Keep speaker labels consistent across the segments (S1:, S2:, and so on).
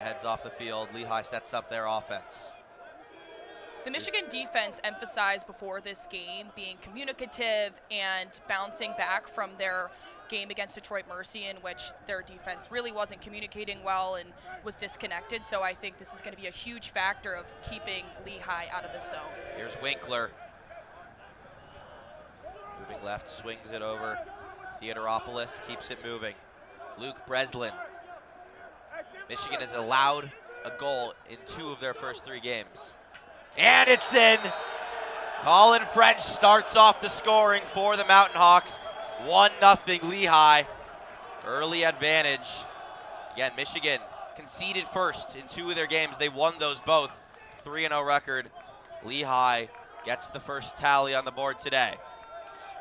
S1: Heads off the field. Lehigh sets up their offense.
S2: The Michigan defense emphasized before this game being communicative and bouncing back from their game against Detroit Mercy, in which their defense really wasn't communicating well and was disconnected. So I think this is going to be a huge factor of keeping Lehigh out of the zone.
S1: Here's Winkler. Moving left, swings it over. Theodoropoulos keeps it moving. Luke Breslin. Michigan has allowed a goal in 2 of their first 3 games. And it's in. Colin French starts off the scoring for the Mountain Hawks. 1-0 Lehigh. Early advantage. Again, Michigan conceded first in 2 of their games. They won those both. 3-0 record. Lehigh gets the first tally on the board today.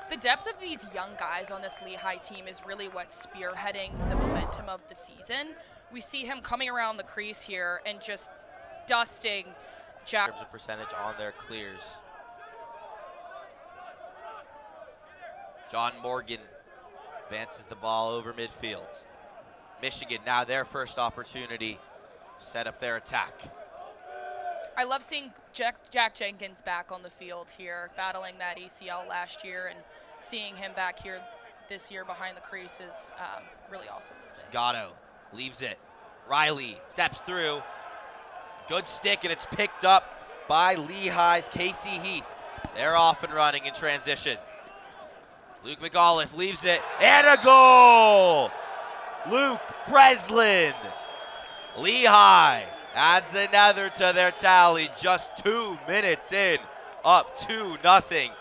S2: The depth of these young guys on this Lehigh team is really what's spearheading the momentum of the season. We see him coming around the crease here and just dusting Jack.
S1: In terms of percentage on their clears. John Morgan advances the ball over midfield. Michigan now their first opportunity to set up their attack.
S2: I love seeing Jack Jenkins back on the field here, battling that ACL last year, and seeing him back here this year behind the crease is really awesome to see.
S1: Gatto leaves it. Riley steps through. Good stick, and it's picked up by Lehigh's Casey Heath. They're off and running in transition. Luke McAuliffe leaves it, and a goal! Luke Breslin. Lehigh adds another to their tally just 2 minutes in, up 2-0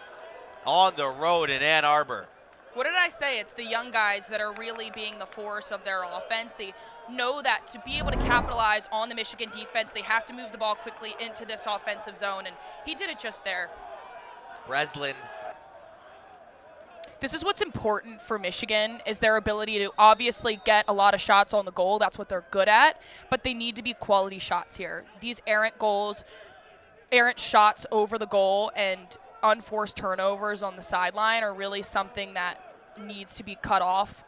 S1: on the road in Ann Arbor.
S2: What did I say? It's the young guys that are really being the force of their offense. They know that to be able to capitalize on the Michigan defense, they have to move the ball quickly into this offensive zone, and he did it just there.
S1: Breslin.
S2: This is what's important for Michigan, is their ability to obviously get a lot of shots on the goal. That's what they're good at, but they need to be quality shots here. These errant goals, errant shots over the goal, and unforced turnovers on the sideline are really something that needs to be cut off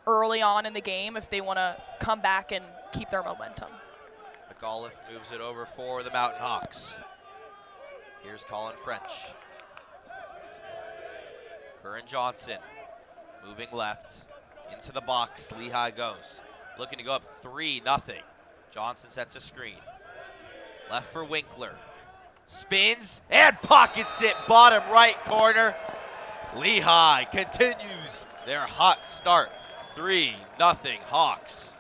S2: early on in the game if they want to come back and keep their momentum.
S1: McAuliffe moves it over for the Mountain Hawks. Here's Colin French. Curran Johnson moving left into the box. Lehigh goes. Looking to go up 3-0. Johnson sets a screen. Left for Winkler. Spins and pockets it, bottom right corner. Lehigh continues their hot start. 3-0 Hawks.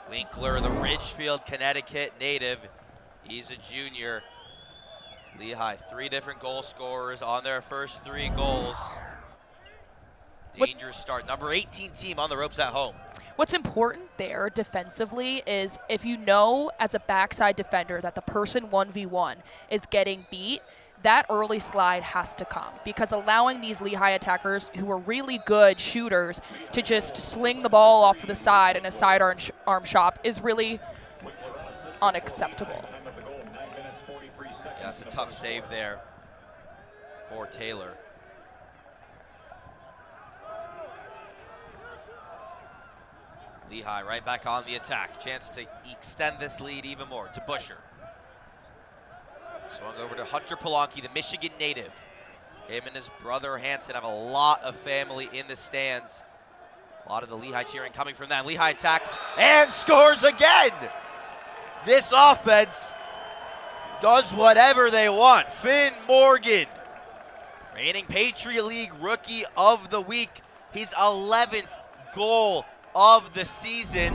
S1: Winkler, the Ridgefield, Connecticut native. He's a junior. Lehigh, 3 different goal scorers on their first 3 goals. Dangerous start. Number 18 team on the ropes at home.
S2: What's important there defensively is if you know as a backside defender that the person 1v1 is getting beat, that early slide has to come, because allowing these Lehigh attackers who are really good shooters to just sling the ball off to the side in a sidearm shot is really unacceptable.
S1: Yeah, it's a tough save there for Taylor. Lehigh right back on the attack. Chance to extend this lead even more to Busher. Swung over to Hunter Polanki, the Michigan native. Him and his brother Hanson have a lot of family in the stands. A lot of the Lehigh cheering coming from them. Lehigh attacks and scores again. This offense does whatever they want. Finn Morgan, reigning Patriot League Rookie of the Week. His 11th goal of the season.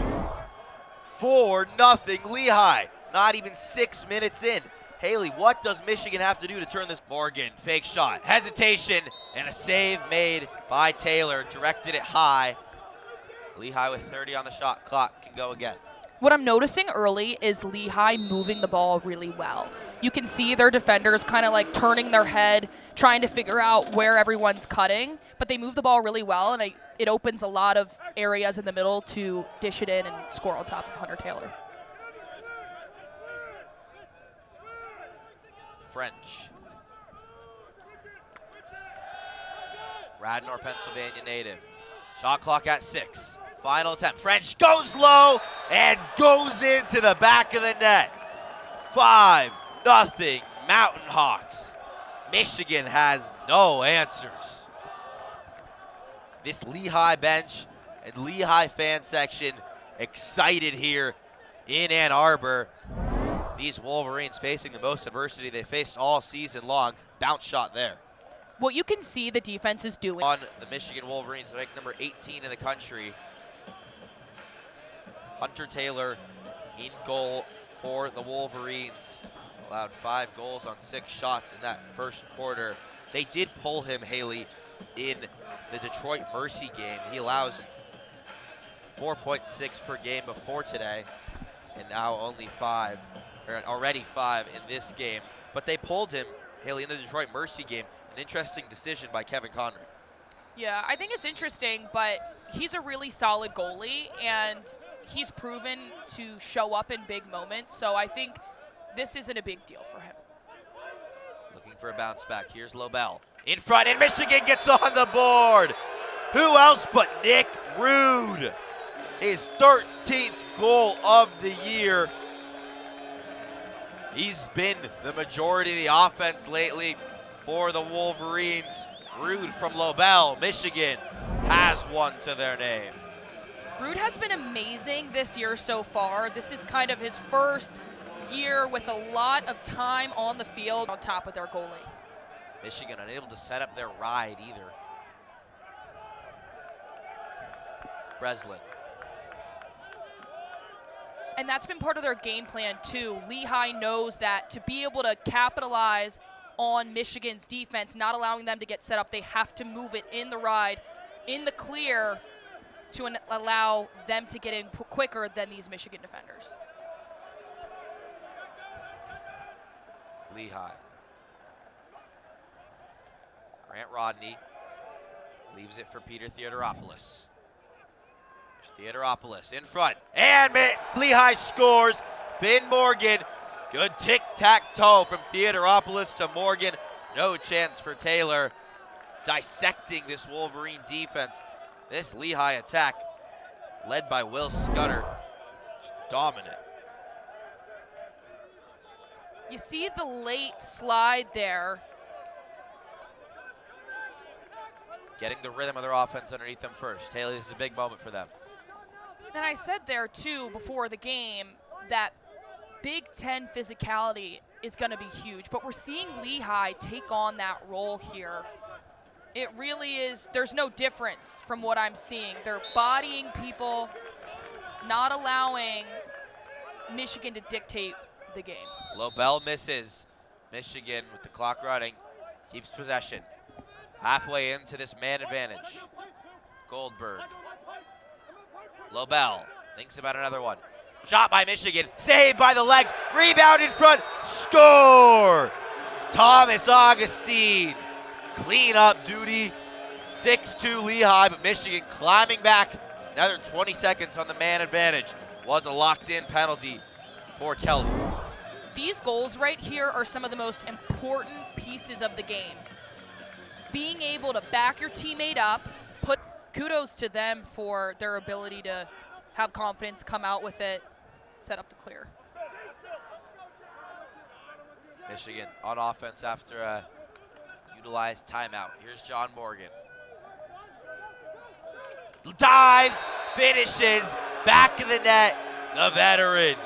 S1: 4-0 Lehigh. Not even 6 minutes in. Haley, what does Michigan have to do to turn this? Morgan, fake shot, hesitation, and a save made by Taylor. Directed it high. Lehigh with 30 on the shot clock can go again.
S2: What I'm noticing early is Lehigh moving the ball really well. You can see their defenders kind of like turning their head, trying to figure out where everyone's cutting, but they move the ball really well, and it opens a lot of areas in the middle to dish it in and score on top of Hunter Taylor.
S1: French. Radnor, Pennsylvania native. Shot clock at 6. Final attempt. French goes low and goes into the back of the net. 5-0 Mountain Hawks. Michigan has no answers. This Lehigh bench and Lehigh fan section excited here in Ann Arbor. These Wolverines facing the most adversity they faced all season long. Bounce shot there.
S2: What you can see the defense is doing.
S1: On the Michigan Wolverines, ranked number 18 in the country. Hunter Taylor in goal for the Wolverines. Allowed 5 goals on 6 shots in that first quarter. They did pull him, Haley, in the Detroit Mercy game. He allows 4.6 per game before today, and now only 5, or already 5 in this game. But they pulled him, Haley, in the Detroit Mercy game. An interesting decision by Kevin Conrad.
S2: Yeah, I think it's interesting, but he's a really solid goalie, and he's proven to show up in big moments. So I think this isn't a big deal for him.
S1: Looking for a bounce back. Here's Lobel in front, and Michigan gets on the board. Who else but Nick Rude? His 13th goal of the year. He's been the majority of the offense lately for the Wolverines. Rude from Lobel, Michigan has one to their name.
S2: Rude has been amazing this year so far. This is kind of his first year with a lot of time on the field on top of their goalie.
S1: Michigan unable to set up their ride either. Breslin.
S2: And that's been part of their game plan too. Lehigh knows that to be able to capitalize on Michigan's defense, not allowing them to get set up, they have to move it in the ride, in the clear, to allow them to get in quicker than these Michigan defenders.
S1: Lehigh. Grant Rodney leaves it for Peter Theodoropoulos. There's Theodoropoulos in front, and Lehigh scores. Finn Morgan. Good tic-tac-toe from Theodoropoulos to Morgan. No chance for Taylor. Dissecting this Wolverine defense. This Lehigh attack, led by Will Scudder, just dominant.
S2: You see the late slide there.
S1: Getting the rhythm of their offense underneath them first. Haley, this is a big moment for them.
S2: And I said there too before the game that Big Ten physicality is going to be huge, but we're seeing Lehigh take on that role here. It really is, there's no difference from what I'm seeing. They're bodying people, not allowing Michigan to dictate the game.
S1: Lobel misses. Michigan, with the clock running, keeps possession. Halfway into this man advantage. Goldberg. Lobel thinks about another one. Shot by Michigan, saved by the legs, rebound in front, score! Thomas Augustine, clean up duty, 6-2 Lehigh, but Michigan climbing back. Another 20 seconds on the man advantage. Was a locked-in penalty for Kelly.
S2: These goals right here are some of the most important pieces of the game. Being able to back your teammate up, kudos to them for their ability to have confidence, come out with it, set up the clear.
S1: Michigan on offense after a utilized timeout. Here's John Morgan. Dives, finishes, back of the net, the veteran.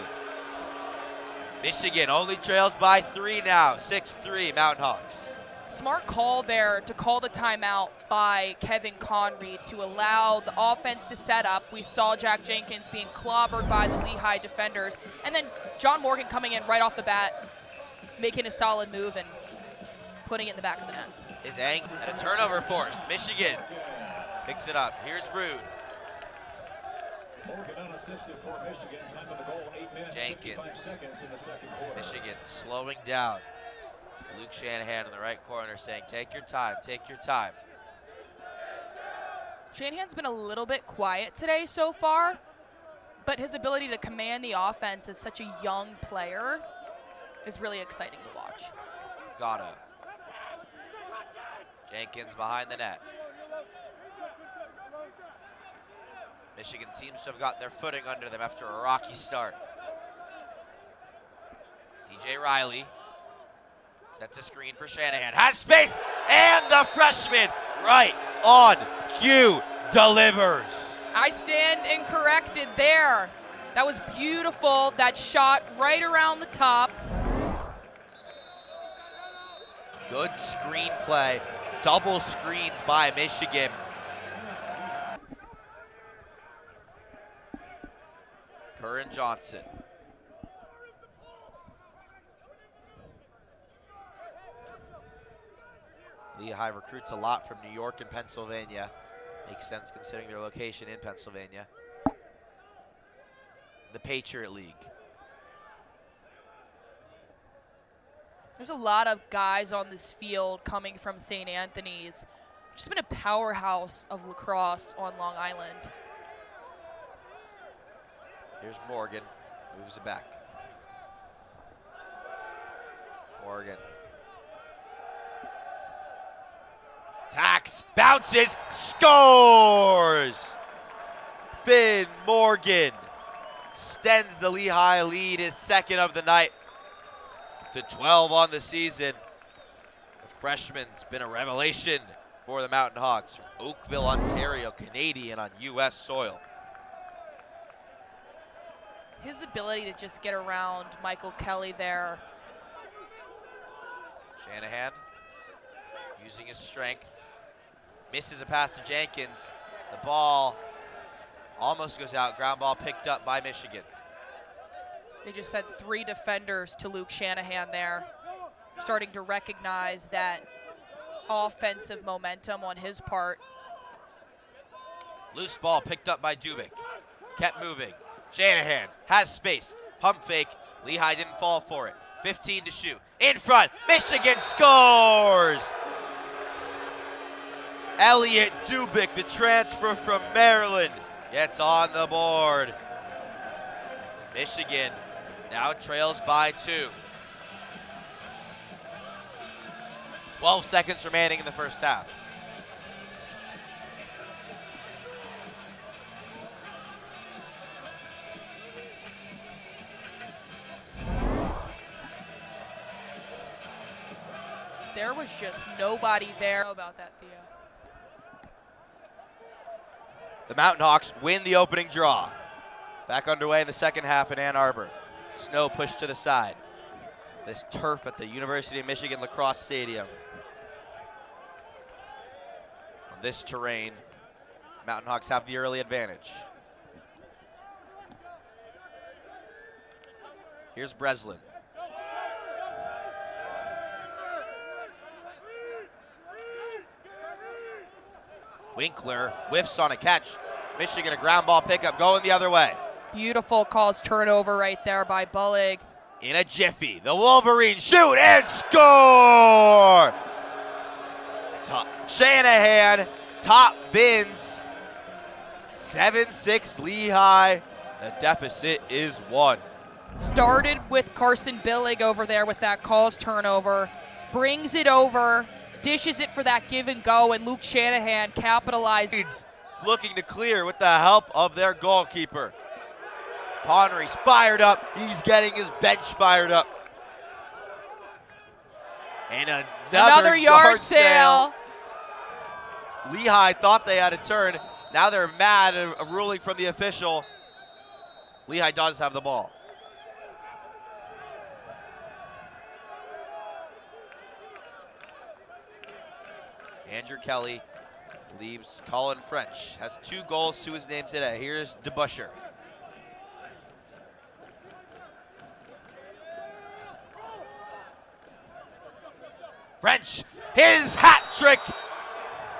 S1: Michigan only trails by 3 now, 6-3 Mountain Hawks.
S2: Smart call there to call the timeout by Kevin Conry to allow the offense to set up. We saw Jack Jenkins being clobbered by the Lehigh defenders. And then John Morgan coming in right off the bat, making a solid move and putting it in the back of the net.
S1: His angle and a turnover forced. Michigan picks it up. Here's Rude.
S3: Morgan unassisted for Michigan. Time of the goal, 8 minutes,
S1: Jenkins.
S3: 55 seconds in the second quarter.
S1: Michigan slowing down. Luke Shanahan in the right corner saying, take your time, take your time.
S2: Shanahan's been a little bit quiet today so far, but his ability to command the offense as such a young player is really exciting to watch.
S1: Gatto. Jenkins behind the net. Michigan seems to have got their footing under them after a rocky start. C.J. Riley sets a screen for Shanahan. Has space, and the freshman right on cue delivers.
S2: I stand incorrected there. That was beautiful. That shot right around the top.
S1: Good screenplay. Double screens by Michigan. Curran Johnson. Lehigh recruits a lot from New York and Pennsylvania. Makes sense considering their location in Pennsylvania. The Patriot League.
S2: There's a lot of guys on this field coming from St. Anthony's. Just been a powerhouse of lacrosse on Long Island.
S1: Here's Morgan, moves it back. Morgan. Tacks, bounces, scores! Ben Morgan extends the Lehigh lead, his second of the night, to 12 on the season. The freshman's been a revelation for the Mountain Hawks from Oakville, Ontario, Canadian on U.S. soil.
S2: His ability to just get around Michael Kelly there.
S1: Shanahan using his strength, misses a pass to Jenkins. The ball almost goes out, ground ball picked up by Michigan.
S2: They just had 3 defenders to Luke Shanahan there. Starting to recognize that offensive momentum on his part.
S1: Loose ball picked up by Dubik. Kept moving. Shanahan has space. Pump fake. Lehigh didn't fall for it. 15 to shoot. In front. Michigan scores! Elliot Dubik, the transfer from Maryland, gets on the board. Michigan now trails by 2. 12 seconds remaining in the first half.
S2: There was just nobody there. How about that, Theo?
S1: The Mountain Hawks win the opening draw. Back underway in the second half in Ann Arbor. Snow pushed to the side. This turf at the University of Michigan Lacrosse Stadium. On this terrain, Mountain Hawks have the early advantage. Here's Breslin. Winkler whiffs on a catch. Michigan a ground ball pickup going the other way.
S2: Beautiful calls turnover right there by Bullig.
S1: In a jiffy, the Wolverines shoot and score! Shanahan, top bins. 7-6 Lehigh. The deficit is 1.
S2: Started with Carson Billig over there with that calls turnover. Brings it over. Dishes it for that give and go, and Luke Shanahan capitalizes.
S1: Looking to clear with the help of their goalkeeper. Connery's fired up. He's getting his bench fired up. And another yard sale. Lehigh thought they had a turn. Now they're mad at a ruling from the official. Lehigh does have the ball. Andrew Kelly leaves Colin French. Has 2 goals to his name today. Here's DeBuscher. French, his hat trick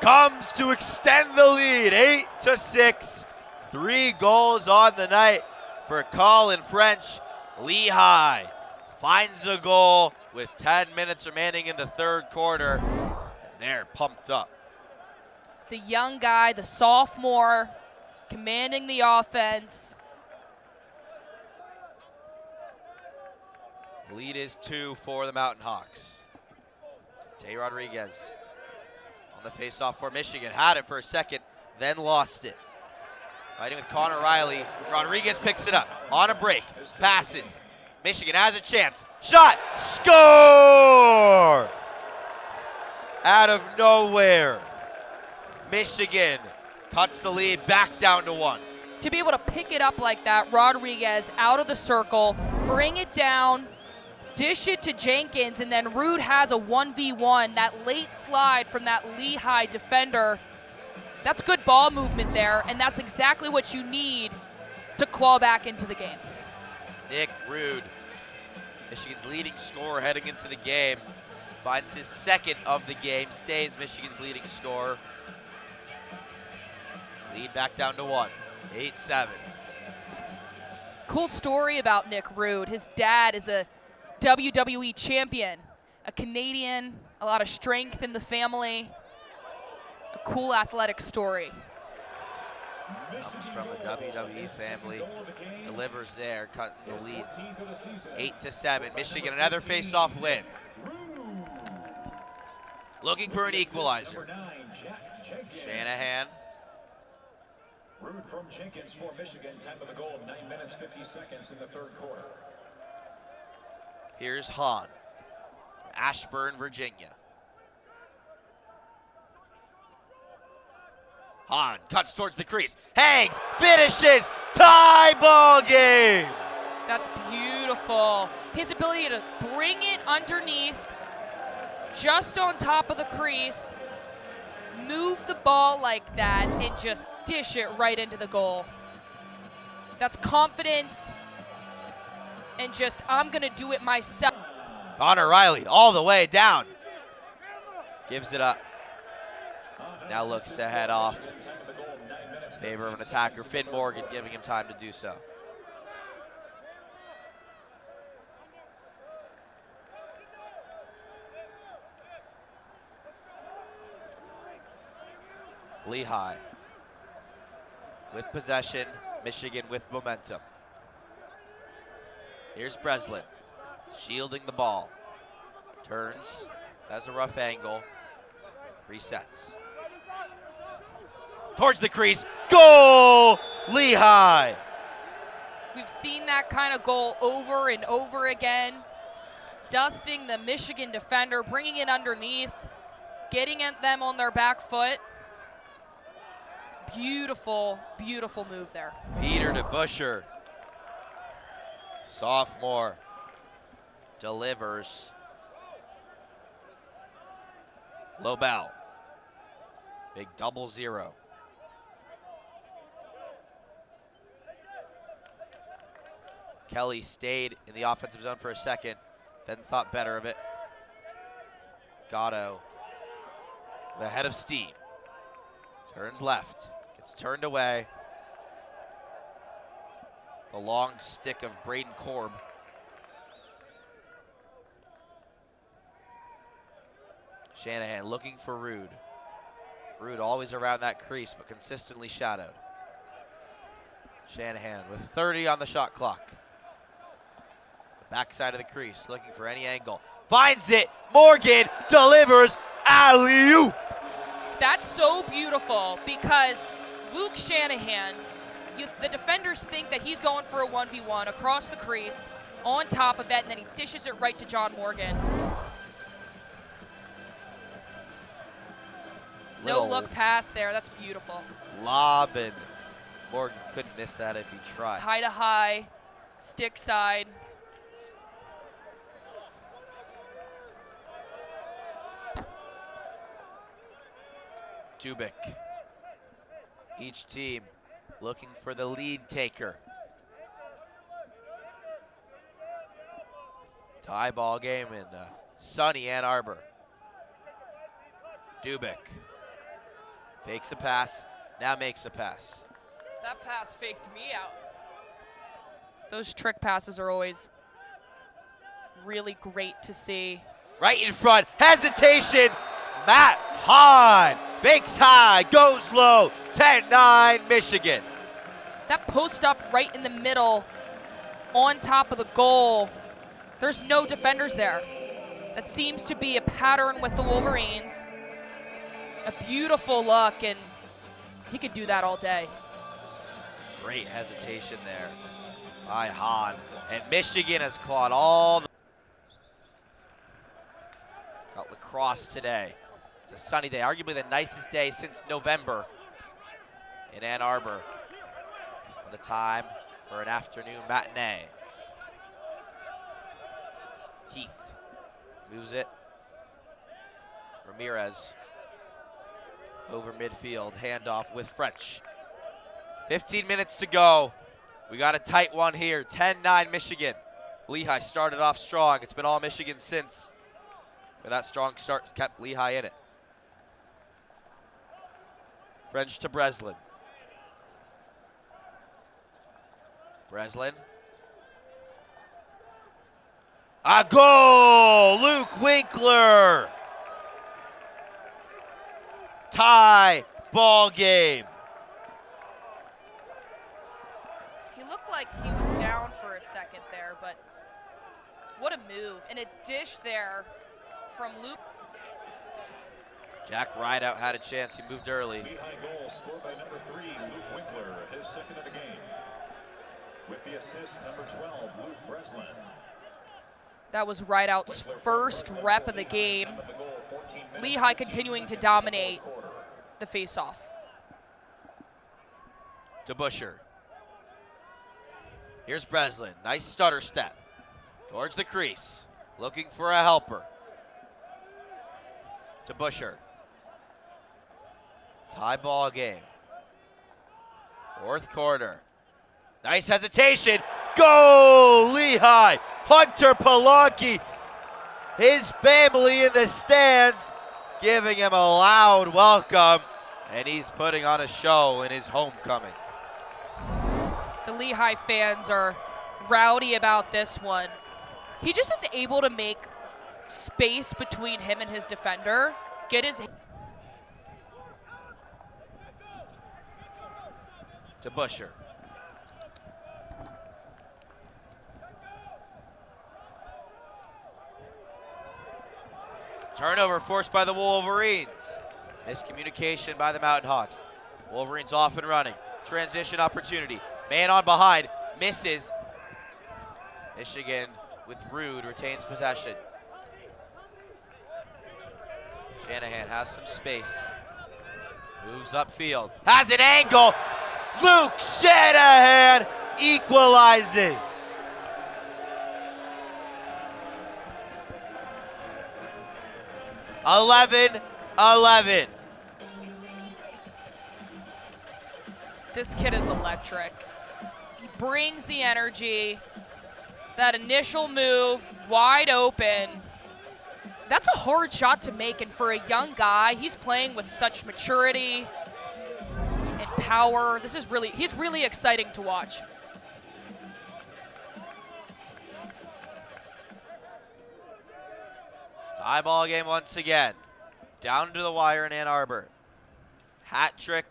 S1: comes to extend the lead. 8-6. 3 goals on the night for Colin French. Lehigh finds a goal with 10 minutes remaining in the third quarter. They're pumped up.
S2: The young guy, the sophomore, commanding the offense.
S1: Lead is 2 for the Mountain Hawks. Tay Rodriguez on the faceoff for Michigan. Had it for a second, then lost it. Fighting with Connor Riley. Rodriguez picks it up on a break. Passes. Michigan has a chance. Shot. Score! Out of nowhere. Michigan cuts the lead back down to 1.
S2: To be able to pick it up like that, Rodriguez out of the circle, bring it down, dish it to Jenkins, and then Rude has a 1v1. That late slide from that Lehigh defender. That's good ball movement there, and that's exactly what you need to claw back into the game.
S1: Nick Rude, Michigan's leading scorer heading into the game, finds his second of the game, stays Michigan's leading scorer. Lead back down to 1, 8-7.
S2: Cool story about Nick Rude. His dad is a WWE champion, a Canadian, a lot of strength in the family. A cool athletic story.
S1: Comes from a WWE family, delivers there, cutting the lead 8-7. Michigan another face-off win. Looking for an equalizer. Shanahan.
S3: Rude from Jenkins for Michigan. Time of the goal, 9 minutes, 50 seconds in the third quarter.
S1: Here's Hahn from Ashburn, Virginia. Hahn cuts towards the crease, hangs, finishes, tie ball game.
S2: That's beautiful. His ability to bring it underneath, just on top of the crease, move the ball like that, and just dish it right into the goal. That's confidence, and just, I'm gonna do it myself.
S1: Connor Riley all the way down. Gives it up. Now looks to head off. In favor of an attacker, Finn Morgan, giving him time to do so. Lehigh with possession, Michigan with momentum. Here's Breslin, shielding the ball. Turns, has a rough angle, resets. Towards the crease, goal, Lehigh.
S2: We've seen that kind of goal over and over again. Dusting the Michigan defender, bringing it underneath, getting at them on their back foot. Beautiful, beautiful move there.
S1: Peter DeBuscher, sophomore, delivers. Lobel, big 0-0. Kelly stayed in the offensive zone for a second, then thought better of it. Gatto, the head of steam, turns left, gets turned away. The long stick of Braden Korb. Shanahan looking for Rude. Rude always around that crease, but consistently shadowed. Shanahan with 30 on the shot clock. Backside of the crease, looking for any angle. Finds it, Morgan delivers, alley-oop.
S2: That's so beautiful because Luke Shanahan, the defenders think that he's going for a 1v1 across the crease, on top of it, and then he dishes it right to John Morgan. No look pass there, that's beautiful.
S1: Lob, and Morgan couldn't miss that if he tried.
S2: High to high, stick side.
S1: Dubik. Each team looking for the lead taker. Tie ball game in sunny Ann Arbor. Dubik fakes a pass, now makes a pass.
S2: That pass faked me out. Those trick passes are always really great to see.
S1: Right in front, hesitation, Matt Hahn. Fakes high, goes low, 10-9 Michigan.
S2: That post up right in the middle, on top of the goal. There's no defenders there. That seems to be a pattern with the Wolverines. A beautiful look, and he could do that all day.
S1: Great hesitation there by Hahn. And Michigan has clawed all the... Got lacrosse today. It's a sunny day, arguably the nicest day since November in Ann Arbor. The time for an afternoon matinee. Heath moves it. Ramirez over midfield, handoff with French. 15 minutes to go. We got a tight one here, 10-9 Michigan. Lehigh started off strong. It's been all Michigan since. But that strong start kept Lehigh in it. French to Breslin. Breslin. A goal! Luke Winkler! Tie ball game.
S2: He looked like he was down for a second there, but what a move. And a dish there from Luke.
S1: Jack Rideout had a chance. He moved early.
S3: Lehigh goal scored by number 3, Luke Winkler, his second of the game. With the assist, number 12, Luke Breslin.
S2: That was Rideout's first rep of the game. Lehigh continuing to dominate the faceoff.
S1: To Busher. Here's Breslin. Nice stutter step. Towards the crease. Looking for a helper. To Busher. Tie ball game. Fourth quarter. Nice hesitation. Goal, Lehigh. Hunter Polanki. His family in the stands giving him a loud welcome. And he's putting on a show in his homecoming.
S2: The Lehigh fans are rowdy about this one. He just is able to make space between him and his defender. Get his...
S1: To Busher. Turnover forced by the Wolverines. Miscommunication by the Mountain Hawks. Wolverines off and running. Transition opportunity. Man on behind. Misses. Michigan with Rude retains possession. Shanahan has some space. Moves upfield. Has an angle. Luke Shanahan equalizes. (11-11).
S2: This kid is electric. He brings the energy. That initial move, wide open. That's a hard shot to make, and for a young guy, he's playing with such maturity and power. He's really exciting to watch.
S1: Tie ball game once again. Down to the wire in Ann Arbor. Hat trick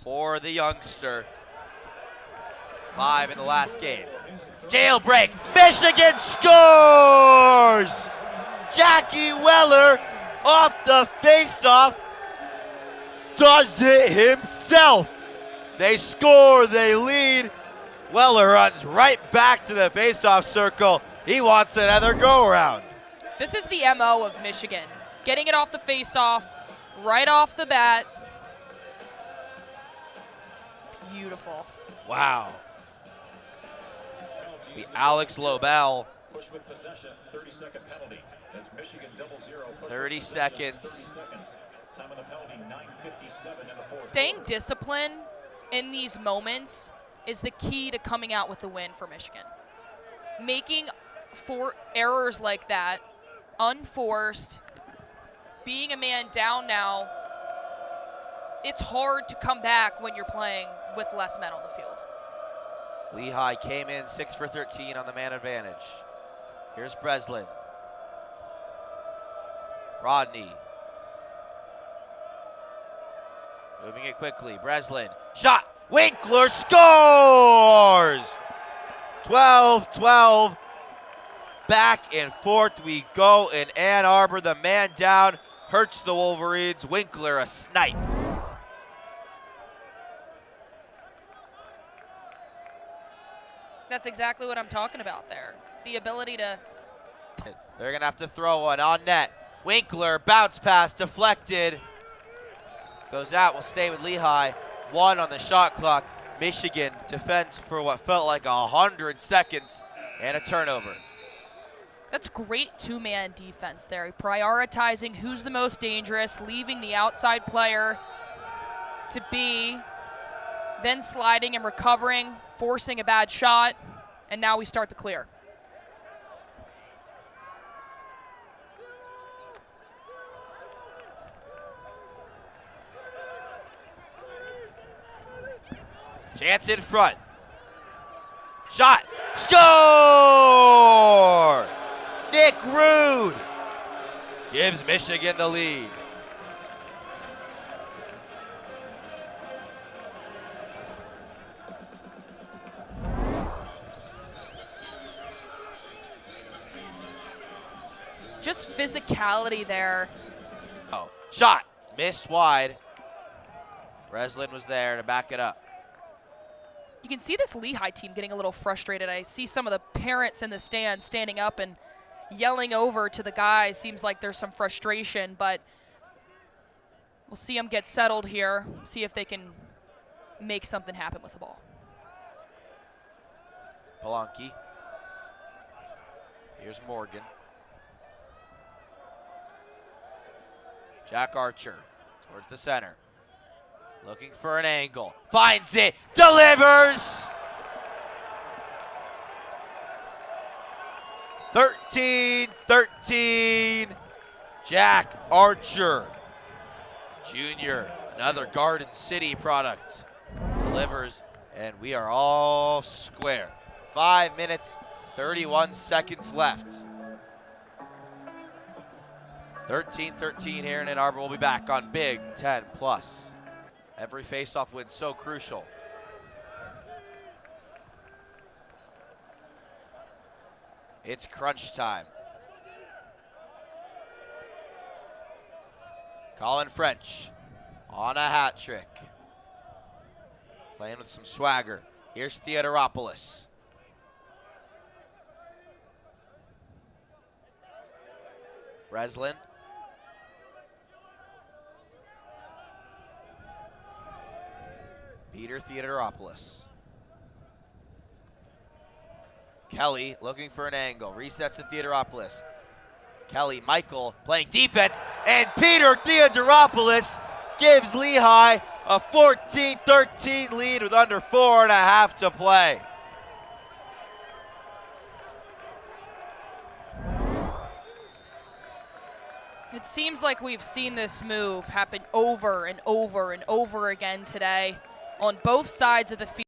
S1: for the youngster. 5 in the last game. Jailbreak. Michigan scores! Jackie Weller off the faceoff does it himself. They score, they lead. Weller runs right back to the faceoff circle. He wants another go around.
S2: This is the MO of Michigan. Getting it off the faceoff, right off the bat. Beautiful.
S1: Wow. The Alex Lobel.
S3: Push with possession, 30-second penalty. That's Michigan 0-0.
S1: 30 seconds.
S3: Time on the penalty, 9:57 in the fourth.
S2: Staying disciplined in these moments is the key to coming out with the win for Michigan. Making errors like that, unforced, being a man down now, it's hard to come back when you're playing with less men on the field.
S1: Lehigh came in 6 for 13 on the man advantage. Here's Breslin. Rodney. Moving it quickly. Breslin. Shot. Winkler scores! 12-12. Back and forth we go in Ann Arbor. The man down hurts the Wolverines. Winkler a snipe.
S2: That's exactly what I'm talking about there. The ability to.
S1: They're going to have to throw one on net. Winkler, bounce pass, deflected. Goes out, will stay with Lehigh. 1 on the shot clock. Michigan defends for what felt like 100 seconds and a turnover.
S2: That's great two-man defense there. Prioritizing who's the most dangerous, leaving the outside player to be, then sliding and recovering, forcing a bad shot, and now we start the clear.
S1: Chance in front. Shot. Score! Nick Rude gives Michigan the lead.
S2: Just physicality there.
S1: Oh, shot. Missed wide. Breslin was there to back it up.
S2: You can see this Lehigh team getting a little frustrated. I see some of the parents in the stands standing up and yelling over to the guys. Seems like there's some frustration, but we'll see them get settled here, see if they can make something happen with the ball.
S1: Polanki. Here's Morgan. Jack Archer towards the center. Looking for an angle. Finds it. Delivers! 13-13. Jack Archer, Jr., another Garden City product, delivers, and we are all square. 5 minutes, 31 seconds left. 13-13 here in Ann Arbor. We'll be back on Big Ten Plus. Every faceoff win so crucial. It's crunch time. Colin French on a hat trick. Playing with some swagger. Here's Theodoropoulos. Breslin. Peter Theodoropoulos. Kelly looking for an angle. Resets to Theodoropoulos. Kelly, Michael playing defense, and Peter Theodoropoulos gives Lehigh a 14-13 lead with under 4.5 to play.
S2: It seems like we've seen this move happen over and over and over again today on both sides of the field.